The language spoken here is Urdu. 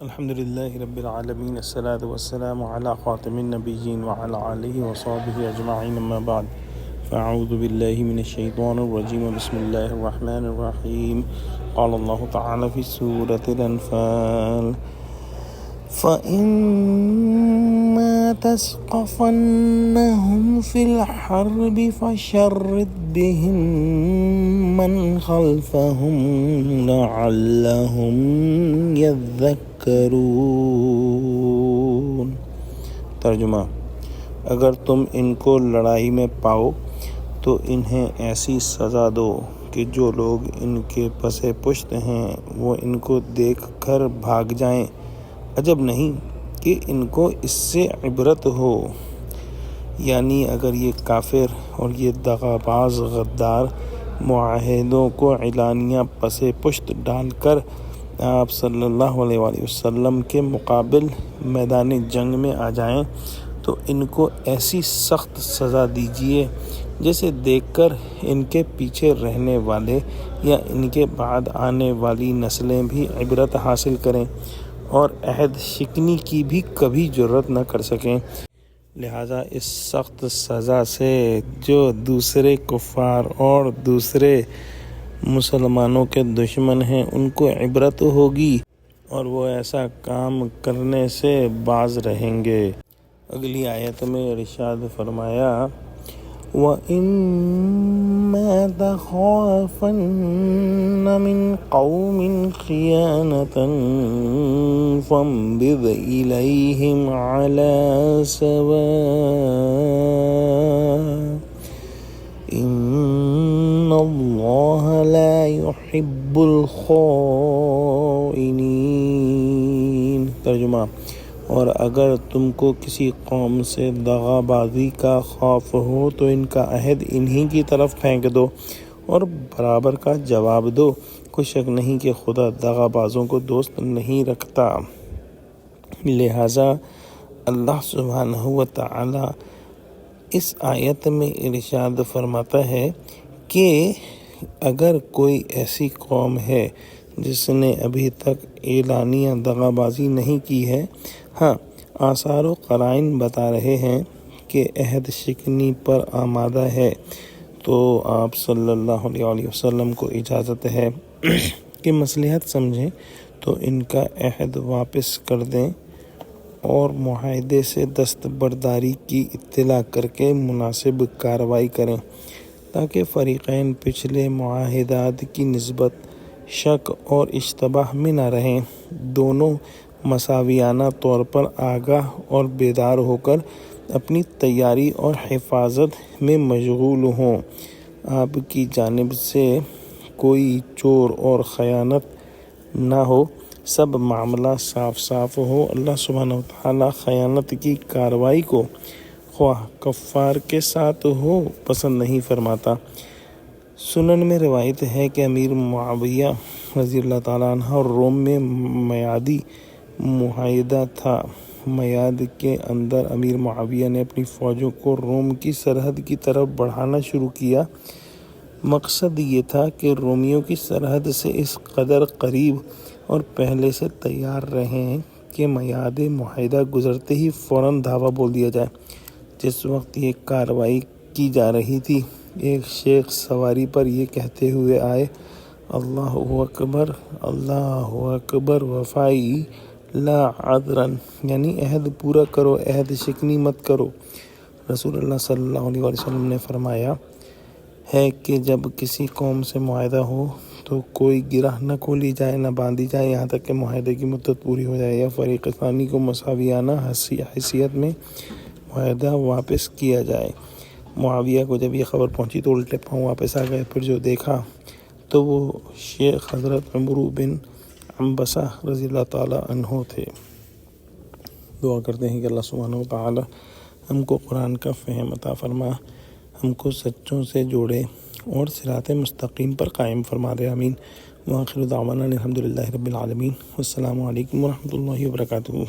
الحمد لله رب العالمين الصلاة والسلام على خاتم النبيين وعلى آله وصحبه أجمعين أما بعد فأعوذ بالله من الشيطان الرجيم بسم الله الرحمن الرحيم قال الله تعالى في سورة الأنفال فإما تثقفنهم في الحرب فشرد بهم من خلفهم لعلهم يذكرون۔ ترجمہ: اگر تم ان کو لڑائی میں پاؤ تو انہیں ایسی سزا دو کہ جو لوگ ان کے پس پشت ہیں وہ ان کو دیکھ کر بھاگ جائیں۔ عجب نہیں کہ ان کو اس سے عبرت ہو، یعنی اگر یہ کافر اور یہ دغاباز غدار معاہدوں کو اعلانیہ پس پشت ڈال کر آپ صلی اللہ علیہ وآلہ وسلم کے مقابل میدان جنگ میں آ جائیں تو ان کو ایسی سخت سزا دیجیے جسے دیکھ کر ان کے پیچھے رہنے والے یا ان کے بعد آنے والی نسلیں بھی عبرت حاصل کریں اور عہد شکنی کی بھی کبھی جرت نہ کر سکیں۔ لہٰذا اس سخت سزا سے جو دوسرے کفار اور دوسرے مسلمانوں کے دشمن ہیں ان کو عبرت ہوگی اور وہ ایسا کام کرنے سے باز رہیں گے۔ اگلی آیت میں ارشاد فرمایا وَإِمَّا تَخَافَنَّ مِنْ قَوْمٍ خِيَانَةً فَانبِذْ إِلَيْهِمْ عَلَى سَوَاءٍ إِنَّ اللَّهَ لَا يُحِبُّ الْخَائِنِينَ۔ ترجمہ: اور اگر تم کو کسی قوم سے دغا بازی کا خوف ہو تو ان کا عہد انہی کی طرف پھینک دو اور برابر کا جواب دو۔ کوئی شک نہیں کہ خدا دغا بازوں کو دوست نہیں رکھتا۔ لہٰذا اللہ سبحانہ وتعالی اس آیت میں ارشاد فرماتا ہے کہ اگر کوئی ایسی قوم ہے جس نے ابھی تک اعلانیہ دغا بازی نہیں کی ہے، ہاں آثار و قرائن بتا رہے ہیں کہ عہد شکنی پر آمادہ ہے، تو آپ صلی اللہ علیہ وسلم کو اجازت ہے کہ مصلحت سمجھیں تو ان کا عہد واپس کر دیں اور معاہدے سے دستبرداری کی اطلاع کر کے مناسب کارروائی کریں تاکہ فریقین پچھلے معاہدات کی نسبت شک اور اشتباہ میں نہ رہیں، دونوں مساویانہ طور پر آگاہ اور بیدار ہو کر اپنی تیاری اور حفاظت میں مشغول ہوں، آپ کی جانب سے کوئی چور اور خیانت نہ ہو، سب معاملہ صاف صاف ہو۔ اللہ سبحانہ وتعالی خیانت کی کارروائی کو خواہ کفار کے ساتھ ہو پسند نہیں فرماتا۔ سنن میں روایت ہے کہ امیر معاویہ رضی اللہ تعالیٰ عنہ اور روم میں میعادی معاہدہ تھا۔ میعاد کے اندر امیر معاویہ نے اپنی فوجوں کو روم کی سرحد کی طرف بڑھانا شروع کیا۔ مقصد یہ تھا کہ رومیوں کی سرحد سے اس قدر قریب اور پہلے سے تیار رہیں کہ میعاد معاہدہ گزرتے ہی فوراً دھاوا بول دیا جائے۔ جس وقت یہ کارروائی کی جا رہی تھی، ایک شیخ سواری پر یہ کہتے ہوئے آئے اللہ اکبر اللہ اکبر وفائی لا عذرن، یعنی عہد پورا کرو، عہد شکنی مت کرو۔ رسول اللہ صلی اللہ علیہ وسلم نے فرمایا ہے کہ جب کسی قوم سے معاہدہ ہو تو کوئی گرہ نہ کھولی جائے نہ باندھی جائے یہاں تک کہ معاہدے کی مدت پوری ہو جائے یا فریق ثانی کو مساویانہ حیثیت میں معاہدہ واپس کیا جائے۔ معاویہ کو جب یہ خبر پہنچی تو الٹے پاؤں واپس آ گئے، پھر جو دیکھا تو وہ شیخ حضرت عمرو بن عنبسہ رضی اللہ تعالیٰ عنہ تھے۔ دعا کرتے ہیں کہ اللہ سبحانہ وتعالی ہم کو قرآن کا فہم عطا فرما، ہم کو سچوں سے جوڑے اور صراط مستقیم پر قائم فرما دے، آمین۔ وآخر دعوانا الحمد للہ رب العالمین، والسلام علیکم ورحمۃ اللہ وبرکاتہ۔